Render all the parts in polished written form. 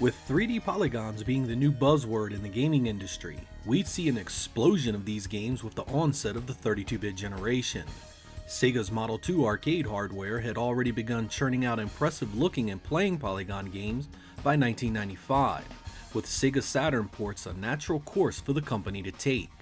With 3D polygons being the new buzzword in the gaming industry, we'd see an explosion of these games with the onset of the 32-bit generation. Sega's Model 2 arcade hardware had already begun churning out impressive looking and playing polygon games by 1995, with Sega Saturn ports a natural course for the company to take.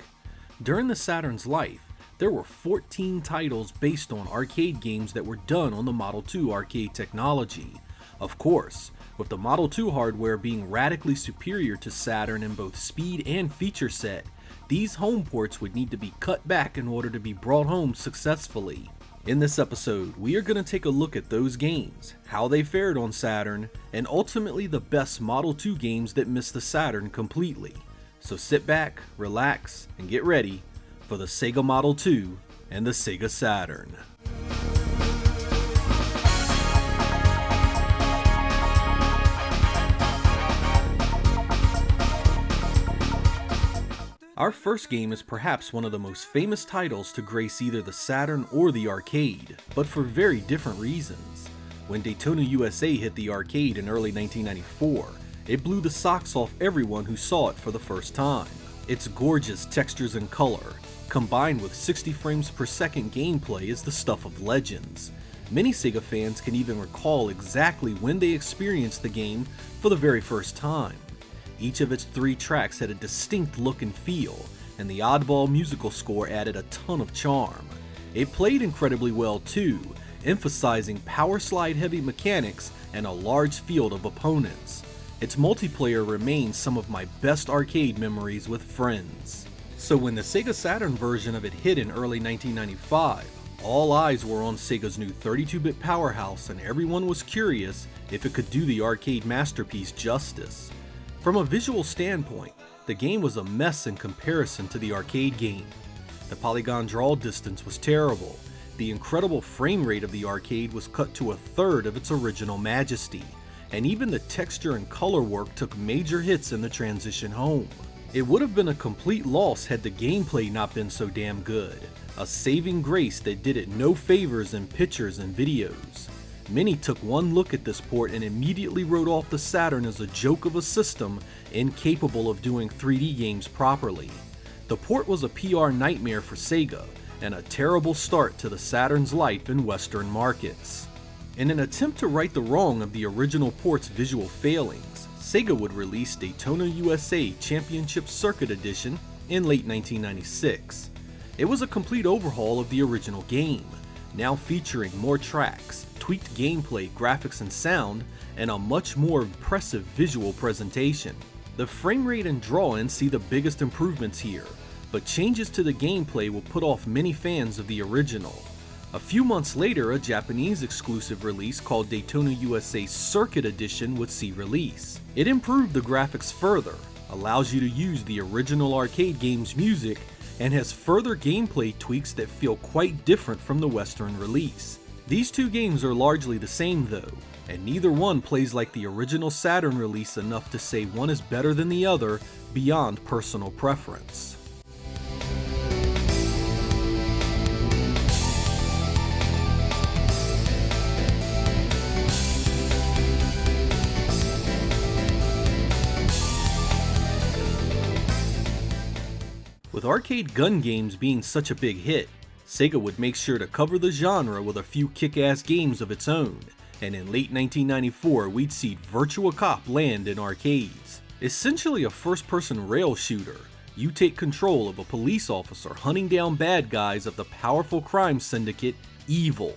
During the Saturn's life, there were 14 titles based on arcade games that were done on the Model 2 arcade technology. Of course, with the Model 2 hardware being radically superior to Saturn in both speed and feature set, these home ports would need to be cut back in order to be brought home successfully. In this episode, we are going to take a look at those games, how they fared on Saturn, and ultimately the best Model 2 games that missed the Saturn completely. So sit back, relax, and get ready for the Sega Model 2 and the Sega Saturn. Our first game is perhaps one of the most famous titles to grace either the Saturn or the arcade, but for very different reasons. When Daytona USA hit the arcade in early 1994, it blew the socks off everyone who saw it for the first time. Its gorgeous textures and color, combined with 60 frames per second gameplay, is the stuff of legends. Many Sega fans can even recall exactly when they experienced the game for the very first time. Each of its 3 tracks had a distinct look and feel, and the oddball musical score added a ton of charm. It played incredibly well too, emphasizing power slide heavy mechanics and a large field of opponents. Its multiplayer remains some of my best arcade memories with friends. So when the Sega Saturn version of it hit in early 1995, all eyes were on Sega's new 32-bit powerhouse, and everyone was curious if it could do the arcade masterpiece justice. From a visual standpoint, the game was a mess in comparison to the arcade game. The polygon draw distance was terrible, the incredible frame rate of the arcade was cut to a third of its original majesty, and even the texture and color work took major hits in the transition home. It would have been a complete loss had the gameplay not been so damn good, a saving grace that did it no favors in pictures and videos. Many took one look at this port and immediately wrote off the Saturn as a joke of a system incapable of doing 3D games properly. The port was a PR nightmare for Sega, and a terrible start to the Saturn's life in Western markets. In an attempt to right the wrong of the original port's visual failings, Sega would release Daytona USA Championship Circuit Edition in late 1996. It was a complete overhaul of the original game, now featuring more tracks, tweaked gameplay, graphics and sound, and a much more impressive visual presentation. The frame rate and draw-in see the biggest improvements here, but changes to the gameplay will put off many fans of the original. A few months later, a Japanese exclusive release called Daytona USA Circuit Edition would see release. It improved the graphics further, allows you to use the original arcade game's music, and has further gameplay tweaks that feel quite different from the Western release. These two games are largely the same though, and neither one plays like the original Saturn release enough to say one is better than the other beyond personal preference. With arcade gun games being such a big hit, Sega would make sure to cover the genre with a few kick-ass games of its own, and in late 1994 we'd see Virtua Cop land in arcades. Essentially a first-person rail shooter, you take control of a police officer hunting down bad guys of the powerful crime syndicate Evil.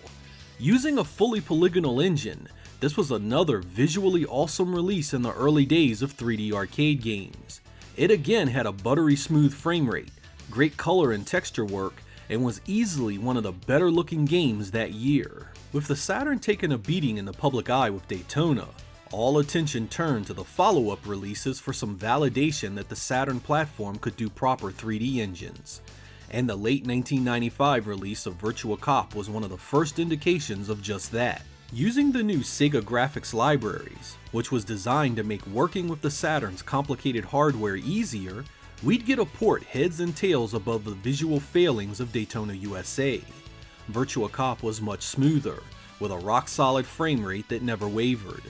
Using a fully polygonal engine, this was another visually awesome release in the early days of 3D arcade games. It again had a buttery smooth frame rate, great color and texture work, and was easily one of the better looking games that year. With the Saturn taking a beating in the public eye with Daytona, all attention turned to the follow-up releases for some validation that the Saturn platform could do proper 3D engines. And the late 1995 release of Virtua Cop was one of the first indications of just that. Using the new Sega graphics libraries, which was designed to make working with the Saturn's complicated hardware easier, we'd get a port heads and tails above the visual failings of Daytona USA. Virtua Cop was much smoother, with a rock-solid frame rate that never wavered.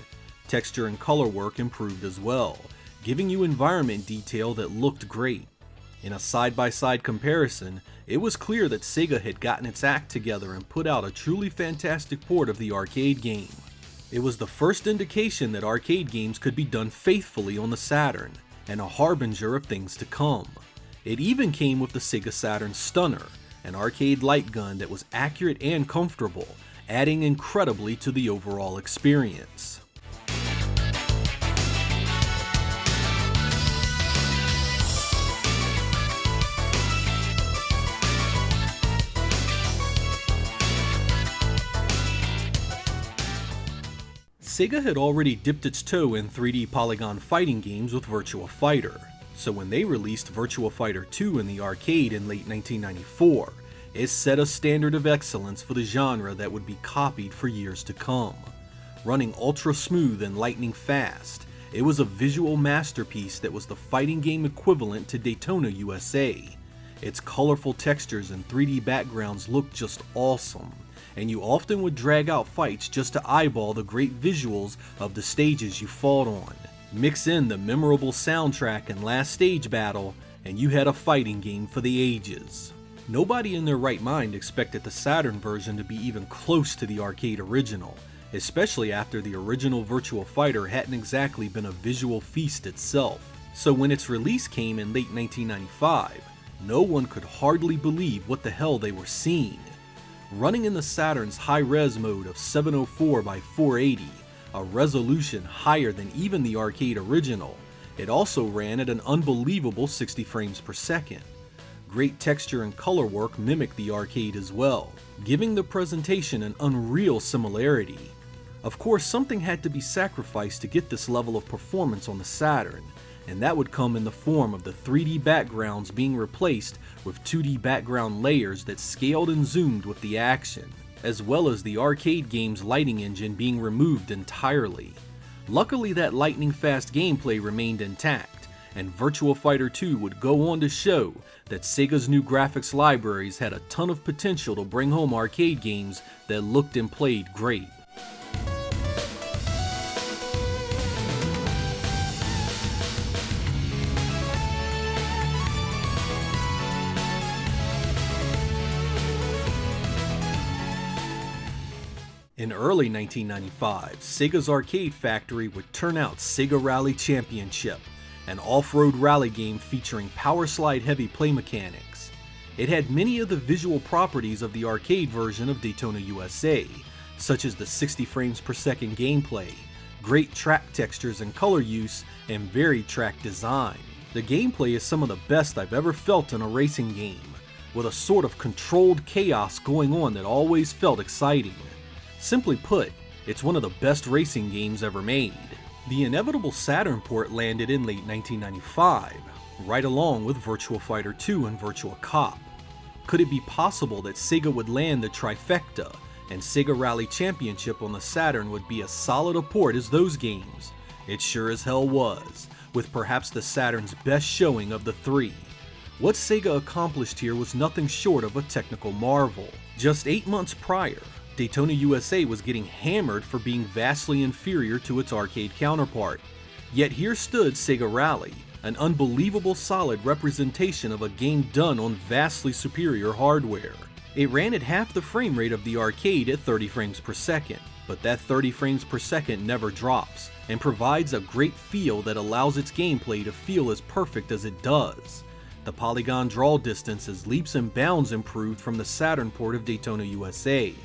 Texture and color work improved as well, giving you environment detail that looked great. In a side-by-side comparison, it was clear that Sega had gotten its act together and put out a truly fantastic port of the arcade game. It was the first indication that arcade games could be done faithfully on the Saturn, and a harbinger of things to come. It even came with the Sega Saturn Stunner, an arcade light gun that was accurate and comfortable, adding incredibly to the overall experience. Sega had already dipped its toe in 3D polygon fighting games with Virtua Fighter, so when they released Virtua Fighter 2 in the arcade in late 1994, it set a standard of excellence for the genre that would be copied for years to come. Running ultra smooth and lightning fast, it was a visual masterpiece that was the fighting game equivalent to Daytona USA. Its colorful textures and 3D backgrounds looked just awesome, and you often would drag out fights just to eyeball the great visuals of the stages you fought on. Mix in the memorable soundtrack and last stage battle, and you had a fighting game for the ages. Nobody in their right mind expected the Saturn version to be even close to the arcade original, especially after the original Virtua Fighter hadn't exactly been a visual feast itself. So when its release came in late 1995, no one could hardly believe what the hell they were seeing. Running in the Saturn's high-res mode of 704 by 480, a resolution higher than even the arcade original, it also ran at an unbelievable 60 frames per second. Great texture and color work mimicked the arcade as well, giving the presentation an unreal similarity. Of course, something had to be sacrificed to get this level of performance on the Saturn, and that would come in the form of the 3D backgrounds being replaced with 2D background layers that scaled and zoomed with the action, as well as the arcade game's lighting engine being removed entirely. Luckily, that lightning-fast gameplay remained intact, and Virtua Fighter 2 would go on to show that Sega's new graphics libraries had a ton of potential to bring home arcade games that looked and played great. In early 1995, Sega's Arcade Factory would turn out Sega Rally Championship, an off-road rally game featuring power slide heavy play mechanics. It had many of the visual properties of the arcade version of Daytona USA, such as the 60 frames per second gameplay, great track textures and color use, and varied track design. The gameplay is some of the best I've ever felt in a racing game, with a sort of controlled chaos going on that always felt exciting. Simply put, it's one of the best racing games ever made. The inevitable Saturn port landed in late 1995, right along with Virtua Fighter 2 and Virtua Cop. Could it be possible that Sega would land the trifecta, and Sega Rally Championship on the Saturn would be as solid a port as those games? It sure as hell was, with perhaps the Saturn's best showing of the three. What Sega accomplished here was nothing short of a technical marvel. Just 8 months prior, Daytona USA was getting hammered for being vastly inferior to its arcade counterpart. Yet here stood Sega Rally, an unbelievable solid representation of a game done on vastly superior hardware. It ran at half the frame rate of the arcade at 30 frames per second, but that 30 frames per second never drops, and provides a great feel that allows its gameplay to feel as perfect as it does. The polygon draw distance is leaps and bounds improved from the Saturn port of Daytona USA,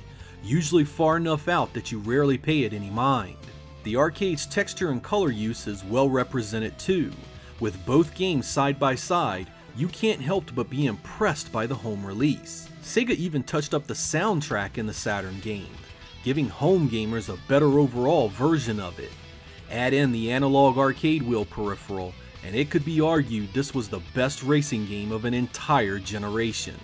usually far enough out that you rarely pay it any mind. The arcade's texture and color use is well represented too. With both games side by side, you can't help but be impressed by the home release. Sega even touched up the soundtrack in the Saturn game, giving home gamers a better overall version of it. Add in the analog arcade wheel peripheral, and it could be argued this was the best racing game of an entire generation.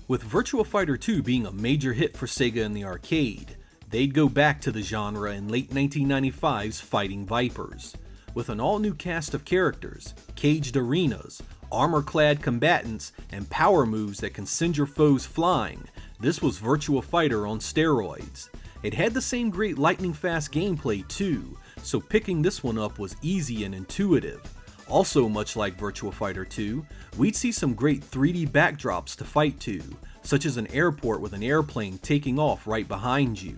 With Virtua Fighter 2 being a major hit for Sega in the arcade, They'd go back to the genre in late 1995's Fighting Vipers. With an all-new cast of characters, caged arenas, armor-clad combatants, and power moves that can send your foes flying, this was Virtua Fighter on steroids. It had the same great lightning-fast gameplay too, so picking this one up was easy and intuitive. Also much like Virtua Fighter 2, we'd see some great 3D backdrops to fight to, such as an airport with an airplane taking off right behind you.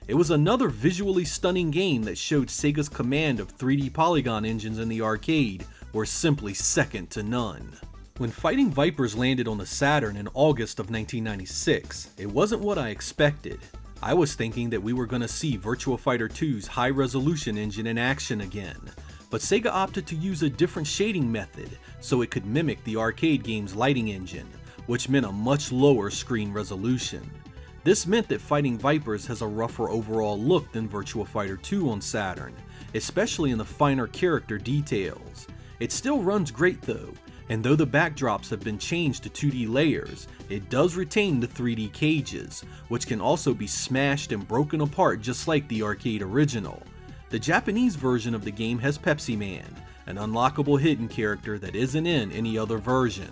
It was another visually stunning game that showed Sega's command of 3D polygon engines in the arcade were simply second to none. When Fighting Vipers landed on the Saturn in August of 1996, it wasn't what I expected. I was thinking that we were going to see Virtua Fighter 2's high-resolution engine in action again, but Sega opted to use a different shading method so it could mimic the arcade game's lighting engine, which meant a much lower screen resolution. This meant that Fighting Vipers has a rougher overall look than Virtua Fighter 2 on Saturn, especially in the finer character details. It still runs great though, and though the backdrops have been changed to 2D layers, it does retain the 3D cages, which can also be smashed and broken apart just like the arcade original. The Japanese version of the game has Pepsi Man, an unlockable hidden character that isn't in any other version.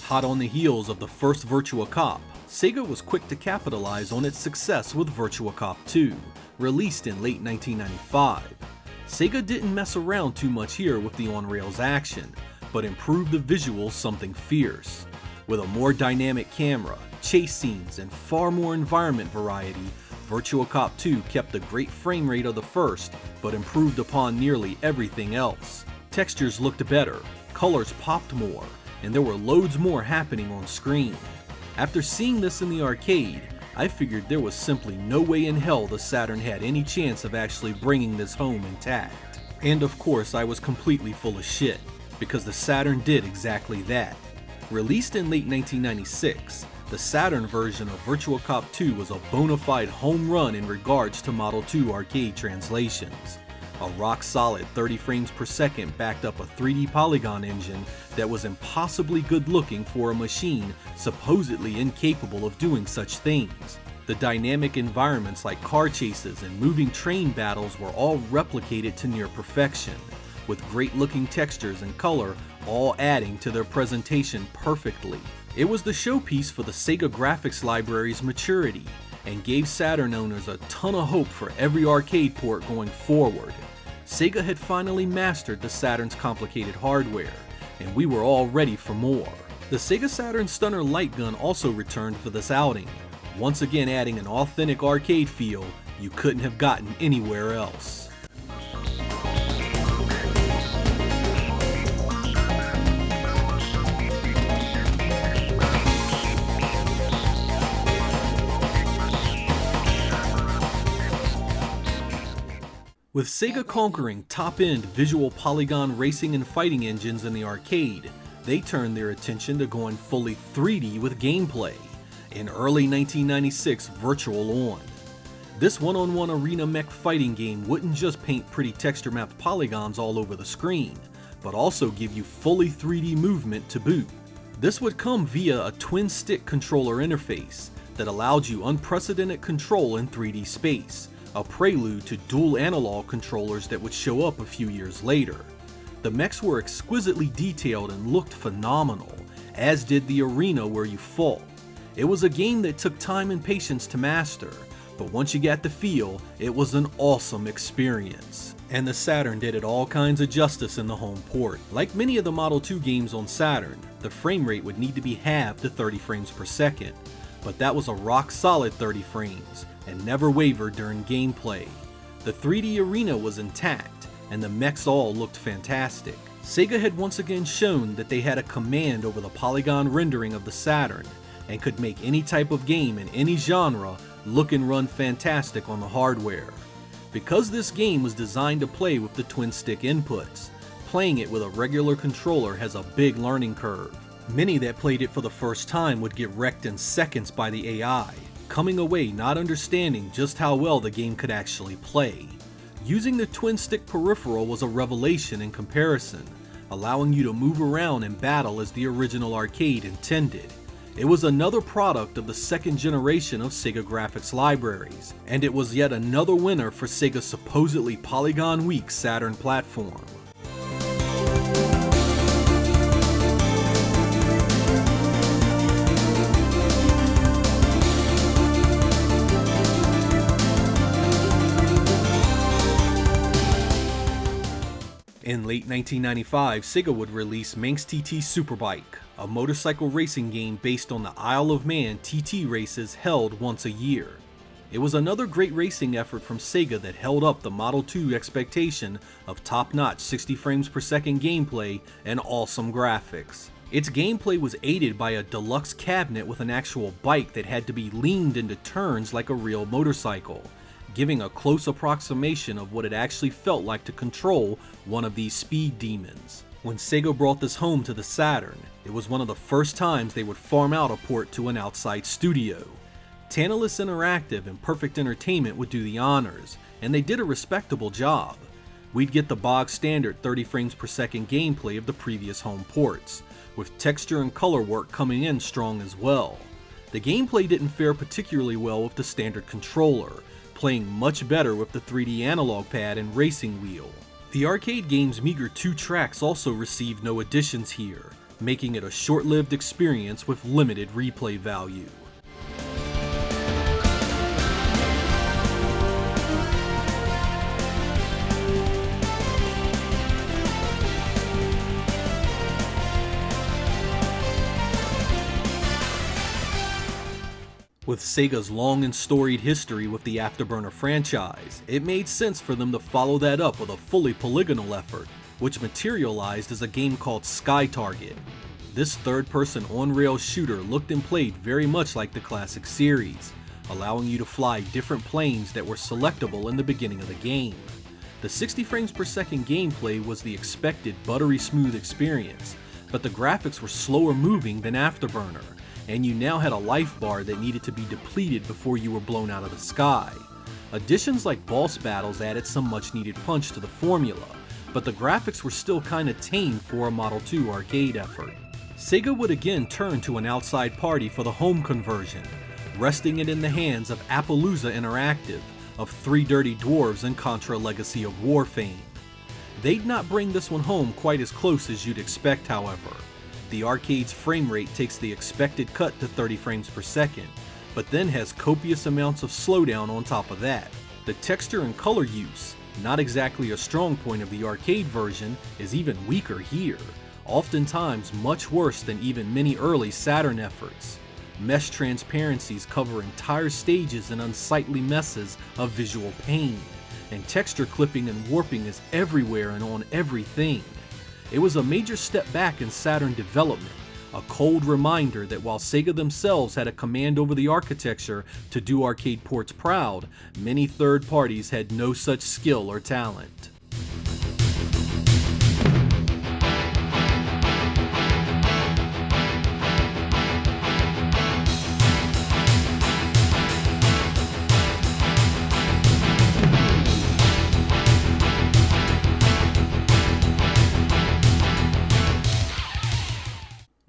Hot on the heels of the first Virtua Cop, Sega was quick to capitalize on its success with Virtua Cop 2, released in late 1995. Sega didn't mess around too much here with the on-rails action, but improved the visuals something fierce. With a more dynamic camera, chase scenes, and far more environment variety, Virtua Cop 2 kept the great frame rate of the first, but improved upon nearly everything else. Textures looked better, colors popped more, and there were loads more happening on screen. After seeing this in the arcade, I figured there was simply no way in hell the Saturn had any chance of actually bringing this home intact. And of course I was completely full of shit, because the Saturn did exactly that. Released in late 1996, the Saturn version of Virtua Cop 2 was a bona fide home run in regards to Model 2 arcade translations. A rock-solid 30 frames per second backed up a 3D polygon engine that was impossibly good-looking for a machine supposedly incapable of doing such things. The dynamic environments like car chases and moving train battles were all replicated to near perfection, with great-looking textures and color all adding to their presentation perfectly. It was the showpiece for the Sega graphics library's maturity, and gave Saturn owners a ton of hope for every arcade port going forward. Sega had finally mastered the Saturn's complicated hardware, and we were all ready for more. The Sega Saturn Stunner Light Gun also returned for this outing, once again adding an authentic arcade feel you couldn't have gotten anywhere else. With Sega conquering top-end visual polygon racing and fighting engines in the arcade, they turned their attention to going fully 3D with gameplay in early 1996 Virtual On. This one-on-one arena mech fighting game wouldn't just paint pretty texture-mapped polygons all over the screen, but also give you fully 3D movement to boot. This would come via a twin-stick controller interface that allowed you unprecedented control in 3D space, a prelude to dual analog controllers that would show up a few years later. The mechs were exquisitely detailed and looked phenomenal, as did the arena where you fought. It was a game that took time and patience to master, but once you got the feel, it was an awesome experience. And the Saturn did it all kinds of justice in the home port. Like many of the Model 2 games on Saturn, the frame rate would need to be halved to 30 frames per second, but that was a rock solid 30 frames, and never wavered during gameplay. The 3D arena was intact, and the mechs all looked fantastic. Sega had once again shown that they had a command over the polygon rendering of the Saturn, and could make any type of game in any genre look and run fantastic on the hardware. Because this game was designed to play with the twin stick inputs, playing it with a regular controller has a big learning curve. Many that played it for the first time would get wrecked in seconds by the AI, coming away not understanding just how well the game could actually play. Using the twin-stick peripheral was a revelation in comparison, allowing you to move around and battle as the original arcade intended. It was another product of the second generation of Sega graphics libraries, and it was yet another winner for Sega's supposedly polygon-weak Saturn platform. In late 1995, Sega would release Manx TT Superbike, a motorcycle racing game based on the Isle of Man TT races held once a year. It was another great racing effort from Sega that held up the Model 2 expectation of top-notch 60 frames per second gameplay and awesome graphics. Its gameplay was aided by a deluxe cabinet with an actual bike that had to be leaned into turns like a real motorcycle, giving a close approximation of what it actually felt like to control one of these speed demons. When Sega brought this home to the Saturn, it was one of the first times they would farm out a port to an outside studio. Tantalus Interactive and Perfect Entertainment would do the honors, and they did a respectable job. We'd get the bog standard 30 frames per second gameplay of the previous home ports, with texture and color work coming in strong as well. The gameplay didn't fare particularly well with the standard controller, playing much better with the 3D analog pad and racing wheel. The arcade game's meager 2 tracks also received no additions here, making it a short-lived experience with limited replay value. With Sega's long and storied history with the Afterburner franchise, it made sense for them to follow that up with a fully polygonal effort, which materialized as a game called Sky Target. This third-person on-rail shooter looked and played very much like the classic series, allowing you to fly different planes that were selectable in the beginning of the game. The 60 frames per second gameplay was the expected buttery smooth experience, but the graphics were slower moving than Afterburner, and you now had a life bar that needed to be depleted before you were blown out of the sky. Additions like boss battles added some much needed punch to the formula, but the graphics were still kinda tame for a Model 2 arcade effort. Sega would again turn to an outside party for the home conversion, resting it in the hands of Appaloosa Interactive, of Three Dirty Dwarves and Contra Legacy of War fame. They'd not bring this one home quite as close as you'd expect, however. The arcade's frame rate takes the expected cut to 30 frames per second, but then has copious amounts of slowdown on top of that. The texture and color use, not exactly a strong point of the arcade version, is even weaker here, oftentimes much worse than even many early Saturn efforts. Mesh transparencies cover entire stages in unsightly messes of visual pain, and texture clipping and warping is everywhere and on everything. It was a major step back in Saturn development, a cold reminder that while Sega themselves had a command over the architecture to do arcade ports proud, many third parties had no such skill or talent.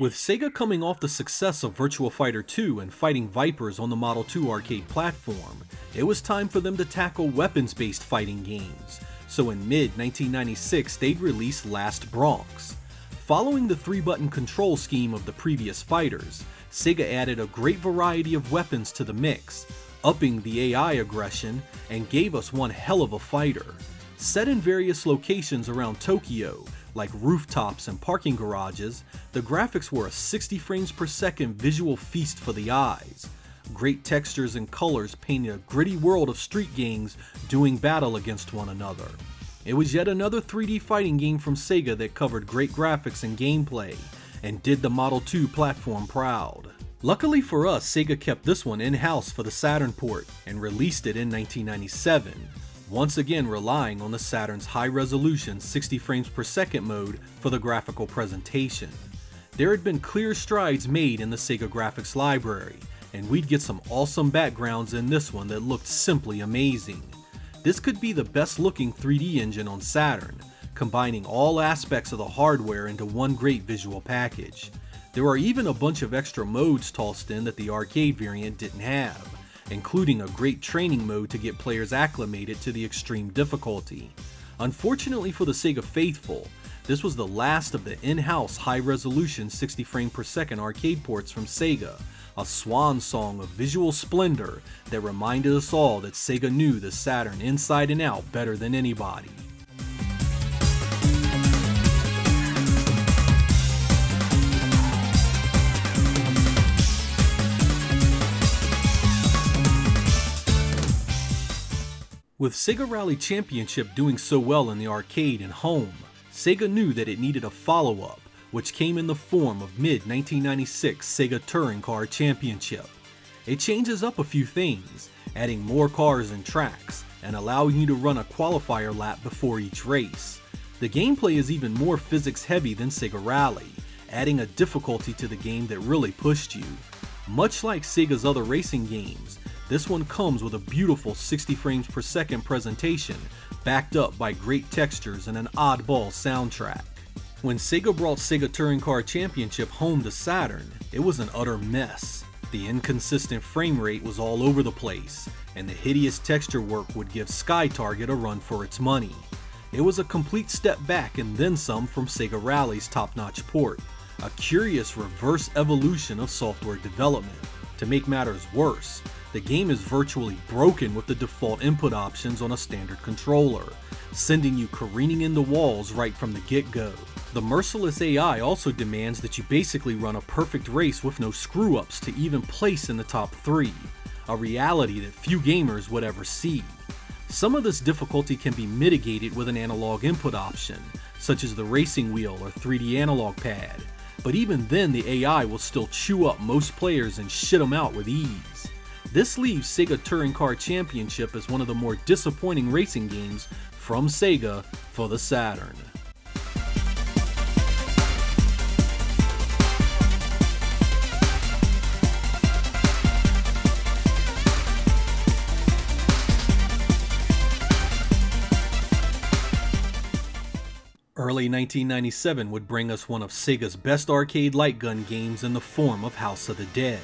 With Sega coming off the success of Virtua Fighter 2 and fighting Vipers on the Model 2 arcade platform, it was time for them to tackle weapons-based fighting games, so in mid-1996 they'd release Last Bronx. Following the 3-button control scheme of the previous fighters, Sega added a great variety of weapons to the mix, upping the AI aggression, and gave us one hell of a fighter. Set in various locations around Tokyo, like rooftops and parking garages, the graphics were a 60 frames per second visual feast for the eyes. Great textures and colors painted a gritty world of street gangs doing battle against one another. It was yet another 3D fighting game from Sega that covered great graphics and gameplay, and did the Model 2 platform proud. Luckily for us, Sega kept this one in-house for the Saturn port, and released it in 1997. Once again relying on the Saturn's high-resolution 60 frames per second mode for the graphical presentation. There had been clear strides made in the Sega graphics library, and we'd get some awesome backgrounds in this one that looked simply amazing. This could be the best looking 3D engine on Saturn, combining all aspects of the hardware into one great visual package. There are even a bunch of extra modes tossed in that the arcade variant didn't have, including a great training mode to get players acclimated to the extreme difficulty. Unfortunately for the Sega faithful, this was the last of the in-house high-resolution 60 frame per second arcade ports from Sega, a swan song of visual splendor that reminded us all that Sega knew the Saturn inside and out better than anybody. With Sega Rally Championship doing so well in the arcade and home, Sega knew that it needed a follow-up, which came in the form of mid-1996 Sega Touring Car Championship. It changes up a few things, adding more cars and tracks, and allowing you to run a qualifier lap before each race. The gameplay is even more physics-heavy than Sega Rally, adding a difficulty to the game that really pushed you. Much like Sega's other racing games, this one comes with a beautiful 60 frames per second presentation, backed up by great textures and an oddball soundtrack. When Sega brought Sega Touring Car Championship home to Saturn, it was an utter mess. The inconsistent frame rate was all over the place, and the hideous texture work would give Sky Target a run for its money. It was a complete step back and then some from Sega Rally's top-notch port, a curious reverse evolution of software development. To make matters worse, the game is virtually broken with the default input options on a standard controller, sending you careening into walls right from the get-go. The merciless AI also demands that you basically run a perfect race with no screw-ups to even place in the top 3, a reality that few gamers would ever see. Some of this difficulty can be mitigated with an analog input option, such as the racing wheel or 3D analog pad, but even then the AI will still chew up most players and shit them out with ease. This leaves Sega Touring Car Championship as one of the more disappointing racing games from Sega for the Saturn. Early 1997 would bring us one of Sega's best arcade light gun games in the form of House of the Dead.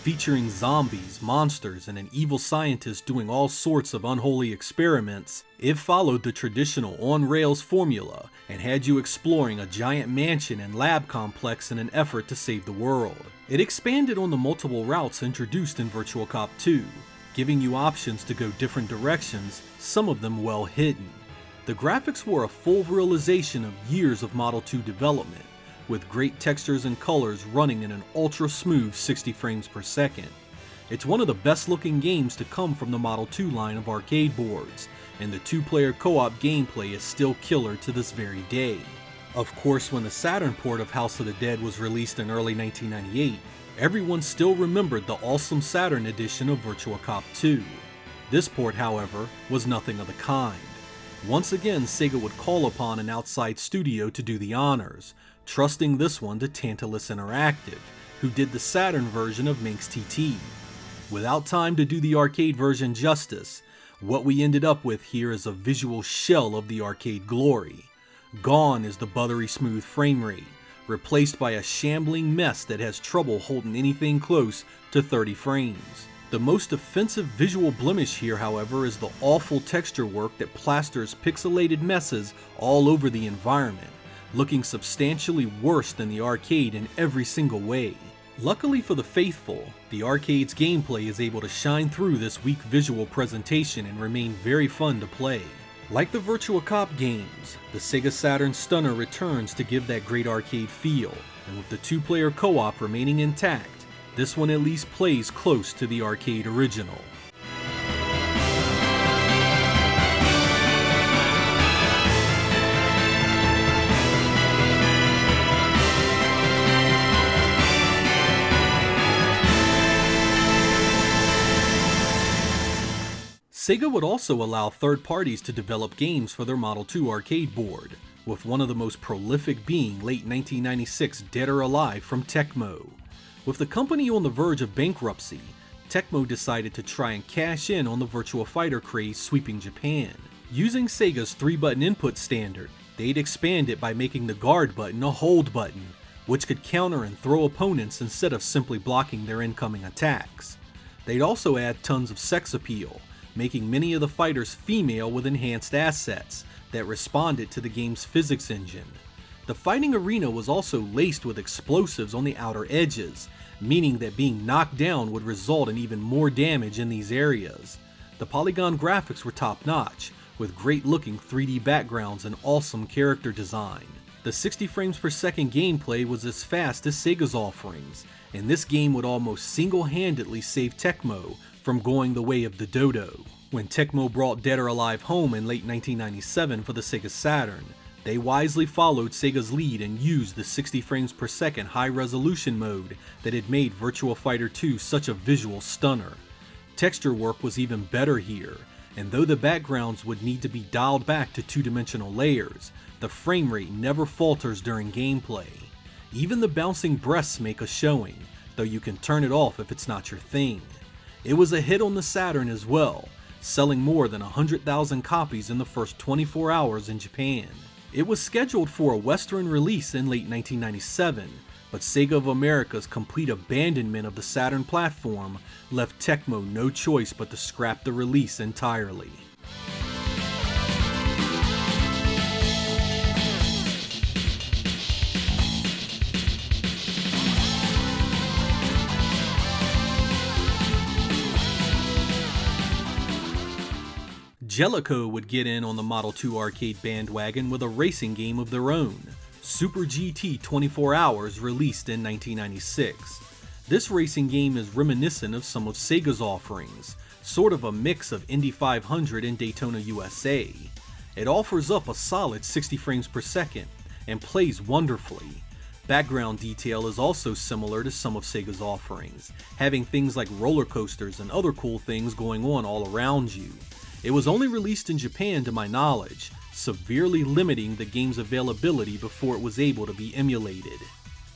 Featuring zombies, monsters, and an evil scientist doing all sorts of unholy experiments, it followed the traditional on-rails formula and had you exploring a giant mansion and lab complex in an effort to save the world. It expanded on the multiple routes introduced in Virtua Cop 2, giving you options to go different directions, some of them well hidden. The graphics were a full realization of years of Model 2 development, with great textures and colors running in an ultra-smooth 60 frames per second. It's one of the best looking games to come from the Model 2 line of arcade boards, and the two-player co-op gameplay is still killer to this very day. Of course, when the Saturn port of House of the Dead was released in early 1998, everyone still remembered the awesome Saturn edition of Virtua Cop 2. This port, however, was nothing of the kind. Once again, Sega would call upon an outside studio to do the honors, trusting this one to Tantalus Interactive, who did the Saturn version of Manx TT. Without time to do the arcade version justice, what we ended up with here is a visual shell of the arcade glory. Gone is the buttery smooth frame rate, replaced by a shambling mess that has trouble holding anything close to 30 frames. The most offensive visual blemish here, however, is the awful texture work that plasters pixelated messes all over the environment, looking substantially worse than the arcade in every single way. Luckily for the faithful, the arcade's gameplay is able to shine through this weak visual presentation and remain very fun to play. Like the Virtua Cop games, the Sega Saturn Stunner returns to give that great arcade feel, and with the two-player co-op remaining intact, this one at least plays close to the arcade original. Sega would also allow third parties to develop games for their Model 2 arcade board, with one of the most prolific being late 1996 Dead or Alive from Tecmo. With the company on the verge of bankruptcy, Tecmo decided to try and cash in on the Virtua Fighter craze sweeping Japan. Using Sega's 3-button input standard, they'd expand it by making the guard button a hold button, which could counter and throw opponents instead of simply blocking their incoming attacks. They'd also add tons of sex appeal, making many of the fighters female with enhanced assets that responded to the game's physics engine. The fighting arena was also laced with explosives on the outer edges, meaning that being knocked down would result in even more damage in these areas. The polygon graphics were top-notch, with great-looking 3D backgrounds and awesome character design. The 60 frames per second gameplay was as fast as Sega's offerings, and this game would almost single-handedly save Tecmo from going the way of the dodo. When Tecmo brought Dead or Alive home in late 1997 for the Sega Saturn, they wisely followed Sega's lead and used the 60 frames per second high-resolution mode that had made Virtua Fighter 2 such a visual stunner. Texture work was even better here, and though the backgrounds would need to be dialed back to two-dimensional layers, the frame rate never falters during gameplay. Even the bouncing breasts make a showing, though you can turn it off if it's not your thing. It was a hit on the Saturn as well, selling more than 100,000 copies in the first 24 hours in Japan. It was scheduled for a Western release in late 1997, but Sega of America's complete abandonment of the Saturn platform left Tecmo no choice but to scrap the release entirely. Jellico would get in on the Model 2 arcade bandwagon with a racing game of their own, Super GT 24 Hours, released in 1996. This racing game is reminiscent of some of Sega's offerings, sort of a mix of Indy 500 and Daytona USA. It offers up a solid 60 frames per second and plays wonderfully. Background detail is also similar to some of Sega's offerings, having things like roller coasters and other cool things going on all around you. It was only released in Japan to my knowledge, severely limiting the game's availability before it was able to be emulated.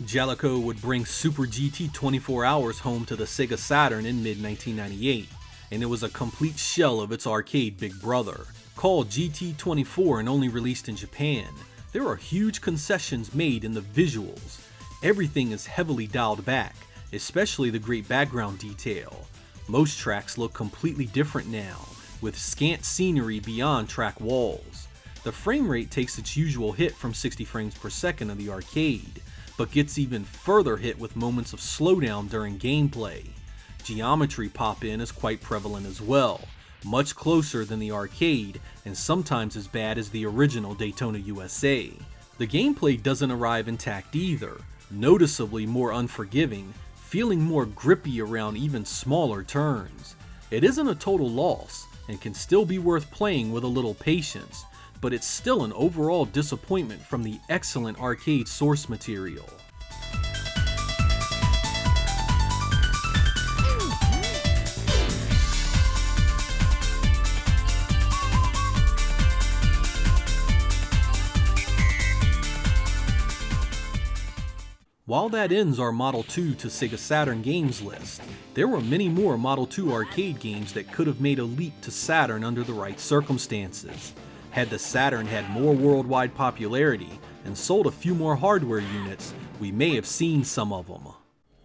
Jellico would bring Super GT 24 Hours home to the Sega Saturn in mid-1998, and it was a complete shell of its arcade big brother. Called GT24 and only released in Japan, there are huge concessions made in the visuals. Everything is heavily dialed back, especially the great background detail. Most tracks look completely different now, with scant scenery beyond track walls. The frame rate takes its usual hit from 60 frames per second of the arcade, but gets even further hit with moments of slowdown during gameplay. Geometry pop-in is quite prevalent as well, much closer than the arcade and sometimes as bad as the original Daytona USA. The gameplay doesn't arrive intact either, noticeably more unforgiving, feeling more grippy around even smaller turns. It isn't a total loss, and can still be worth playing with a little patience, but it's still an overall disappointment from the excellent arcade source material. While that ends our Model 2 to Sega Saturn games list, there were many more Model 2 arcade games that could have made a leap to Saturn under the right circumstances. Had the Saturn had more worldwide popularity and sold a few more hardware units, we may have seen some of them.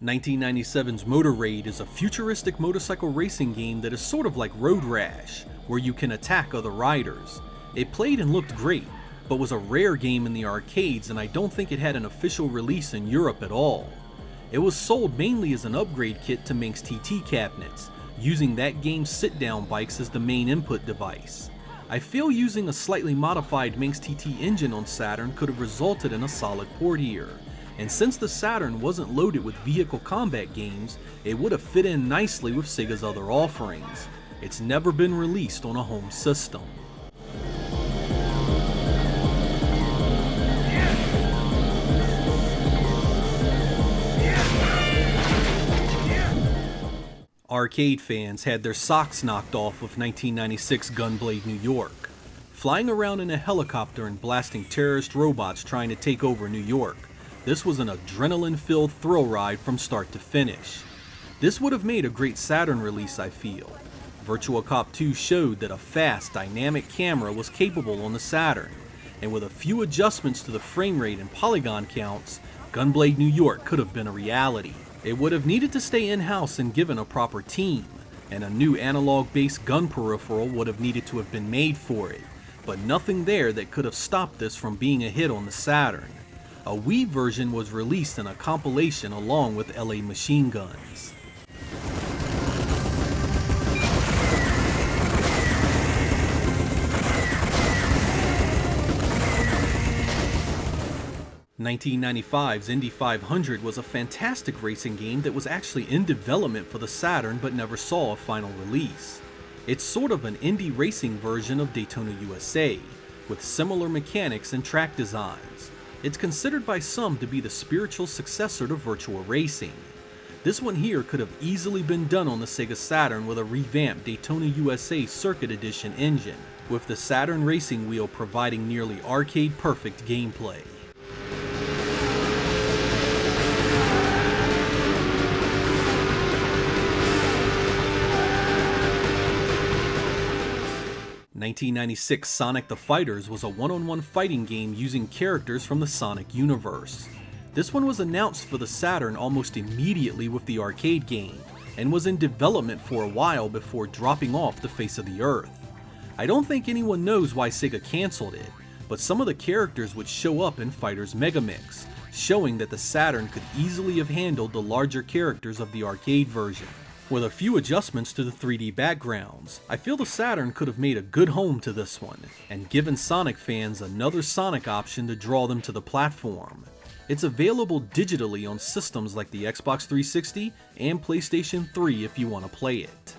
1997's Motor Raid is a futuristic motorcycle racing game that is sort of like Road Rash, where you can attack other riders. It played and looked great, but was a rare game in the arcades, and I don't think it had an official release in Europe at all. It was sold mainly as an upgrade kit to Manx TT cabinets, using that game's sit-down bikes as the main input device. I feel using a slightly modified Manx TT engine on Saturn could have resulted in a solid port here, and since the Saturn wasn't loaded with vehicle combat games, it would have fit in nicely with Sega's other offerings. It's never been released on a home system. Arcade fans had their socks knocked off with 1996 Gunblade New York. Flying around in a helicopter and blasting terrorist robots trying to take over New York, This was an adrenaline-filled thrill ride from start to finish. This would have made a great Saturn release, I feel. Virtua Cop 2 showed that a fast, dynamic camera was capable on the Saturn, and with a few adjustments to the frame rate and polygon counts, Gunblade New York could have been a reality. It would have needed to stay in-house and given a proper team, and a new analog-based gun peripheral would have needed to have been made for it, but nothing there that could have stopped this from being a hit on the Saturn. A Wii version was released in a compilation along with LA Machine Guns. (1995's Indy 500 was a fantastic racing game that was actually in development for the Saturn but never saw a final release. It's sort of an indie racing version of Daytona USA, with similar mechanics and track designs. It's considered by some to be the spiritual successor to Virtua Racing. This one here could have easily been done on the Sega Saturn with a revamped Daytona USA Circuit Edition engine, with the Saturn racing wheel providing nearly arcade-perfect gameplay. (1996 Sonic the Fighters was a one-on-one fighting game using characters from the Sonic universe. This one was announced for the Saturn almost immediately with the arcade game, and was in development for a while before dropping off the face of the earth. I don't think anyone knows why Sega cancelled it, but some of the characters would show up in Fighters Megamix, showing that the Saturn could easily have handled the larger characters of the arcade version. With a few adjustments to the 3D backgrounds, I feel the Saturn could have made a good home to this one, and given Sonic fans another Sonic option to draw them to the platform. It's available digitally on systems like the Xbox 360 and PlayStation 3 if you want to play it.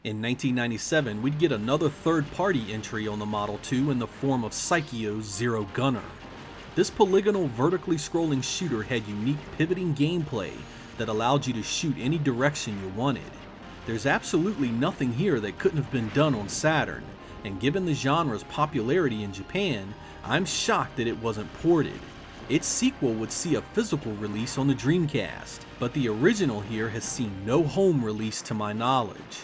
In 1997, we'd get another third-party entry on the Model 2 in the form of Psycheo's Zero Gunner. This polygonal vertically scrolling shooter had unique pivoting gameplay that allowed you to shoot any direction you wanted. There's absolutely nothing here that couldn't have been done on Saturn, and given the genre's popularity in Japan, I'm shocked that it wasn't ported. Its sequel would see a physical release on the Dreamcast, but the original here has seen no home release to my knowledge.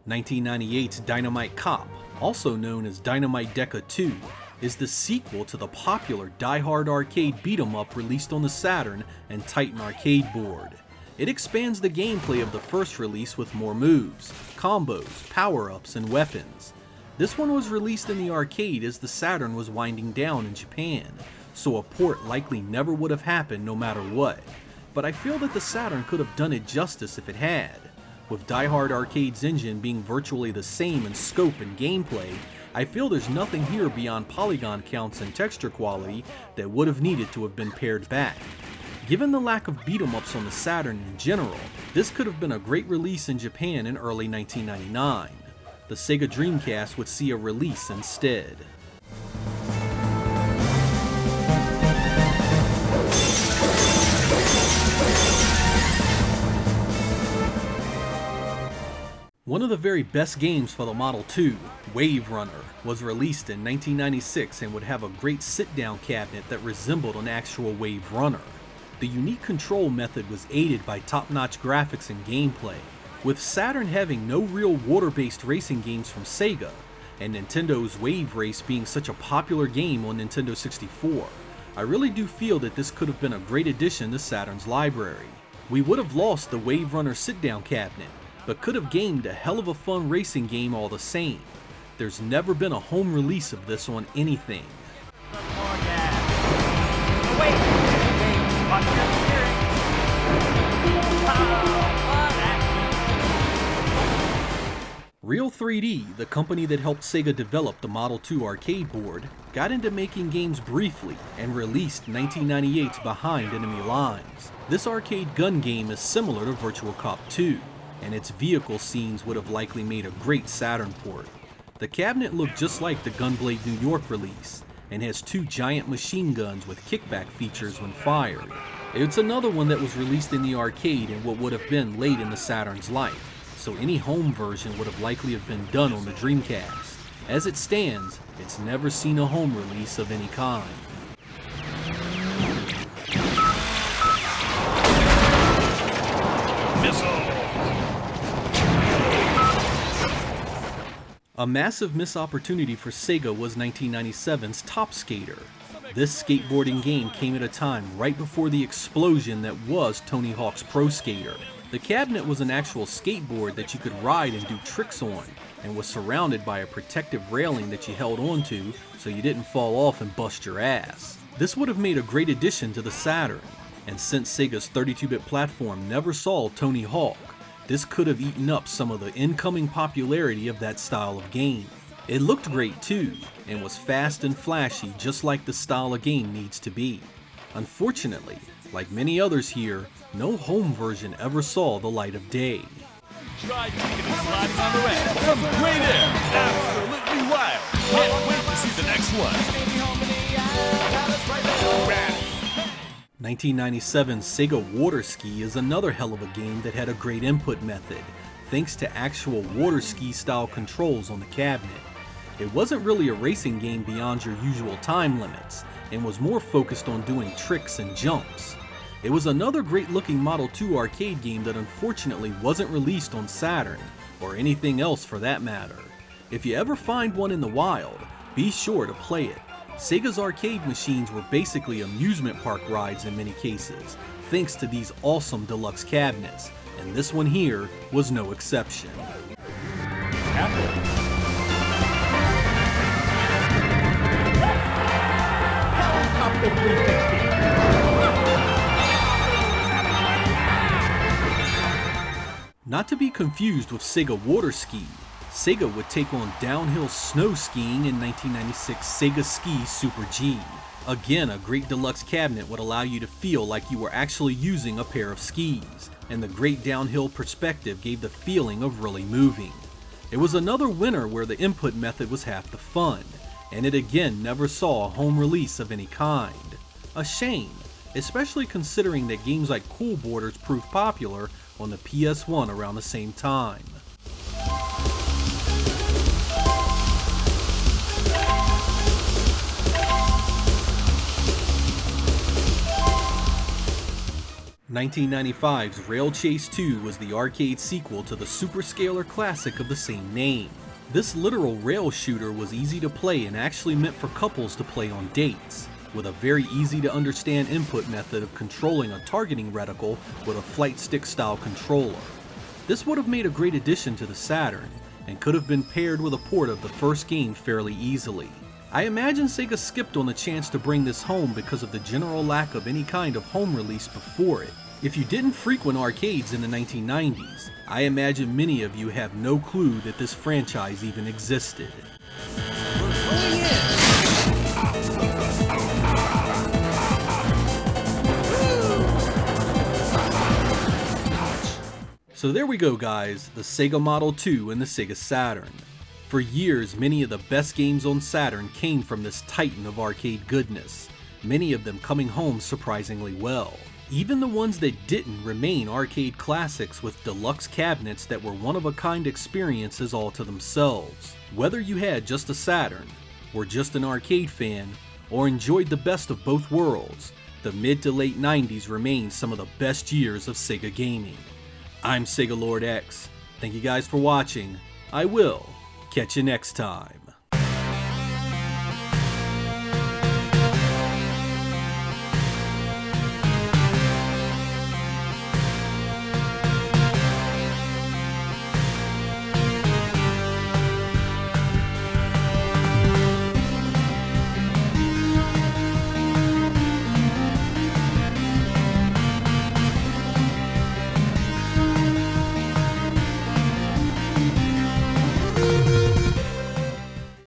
(1998's Dynamite Cop, also known as Dynamite Deca 2, is the sequel to the popular die-hard arcade beat-em-up released on the Saturn and Titan arcade board. It expands the gameplay of the first release with more moves, combos, power-ups, and weapons. This one was released in the arcade as the Saturn was winding down in Japan, so a port likely never would have happened no matter what, but I feel that the Saturn could have done it justice if it had. With Die Hard Arcade's engine being virtually the same in scope and gameplay, I feel there's nothing here beyond polygon counts and texture quality that would have needed to have been pared back. Given the lack of beat-em-ups on the Saturn in general, this could have been a great release in Japan in early 1999. The Sega Dreamcast would see a release instead. One of the very best games for the Model 2, Wave Runner, was released in 1996 and would have a great sit-down cabinet that resembled an actual Wave Runner. The unique control method was aided by top-notch graphics and gameplay. With Saturn having no real water-based racing games from Sega, and Nintendo's Wave Race being such a popular game on Nintendo 64, I really do feel that this could have been a great addition to Saturn's library. We would have lost the Wave Runner sit-down cabinet, but could have gained a hell of a fun racing game all the same. There's never been a home release of this on anything. Real 3D, the company that helped Sega develop the Model 2 arcade board, got into making games briefly and released 1998's Behind Enemy Lines. This arcade gun game is similar to Virtua Cop 2, and its vehicle scenes would have likely made a great Saturn port. The cabinet looked just like the Gunblade New York release, and has two giant machine guns with kickback features when fired. It's another one that was released in the arcade in what would have been late in the Saturn's life, so any home version would have likely have been done on the Dreamcast. As it stands, it's never seen a home release of any kind. A massive missed opportunity for Sega was 1997's Top Skater. This skateboarding game came at a time right before the explosion that was Tony Hawk's Pro Skater. The cabinet was an actual skateboard that you could ride and do tricks on, and was surrounded by a protective railing that you held onto so you didn't fall off and bust your ass. This would have made a great addition to the Saturn, and since Sega's 32-bit platform never saw Tony Hawk, this could have eaten up some of the incoming popularity of that style of game. It looked great too, and was fast and flashy just like the style of game needs to be. Unfortunately, like many others here, no home version ever saw the light of day. Try taking it sliding on the ramp from great air. Absolutely wild. Can't wait to see the next one. 1997's Sega Water Ski is another hell of a game that had a great input method, thanks to actual water ski style controls on the cabinet. It wasn't really a racing game beyond your usual time limits, and was more focused on doing tricks and jumps. It was another great looking Model 2 arcade game that unfortunately wasn't released on Saturn, or anything else for that matter. If you ever find one in the wild, be sure to play it. Sega's arcade machines were basically amusement park rides in many cases, thanks to these awesome deluxe cabinets, and this one here was no exception. Not to be confused with Sega Water Ski, Sega would take on downhill snow skiing in 1996 Sega Ski Super G. Again, a great deluxe cabinet would allow you to feel like you were actually using a pair of skis, and the great downhill perspective gave the feeling of really moving. It was another winner where the input method was half the fun, and it again never saw a home release of any kind. A shame, especially considering that games like Cool Borders proved popular on the PS1 around the same time. (1995's Rail Chase 2 was the arcade sequel to the superscalar classic of the same name. This literal rail shooter was easy to play and actually meant for couples to play on dates, with a very easy to understand input method of controlling a targeting reticle with a flight stick style controller. This would have made a great addition to the Saturn, and could have been paired with a port of the first game fairly easily. I imagine Sega skipped on the chance to bring this home because of the general lack of any kind of home release before it. If you didn't frequent arcades in the 1990s, I imagine many of you have no clue that this franchise even existed. So there we go guys, the Sega Model 2 and the Sega Saturn. For years, many of the best games on Saturn came from this titan of arcade goodness, many of them coming home surprisingly well. Even the ones that didn't remain arcade classics with deluxe cabinets that were one-of-a-kind experiences all to themselves. Whether you had just a Saturn, were just an arcade fan, or enjoyed the best of both worlds, the mid to late 90s remained some of the best years of Sega gaming. I'm Sega Lord X. Thank you guys for watching. I will catch you next time.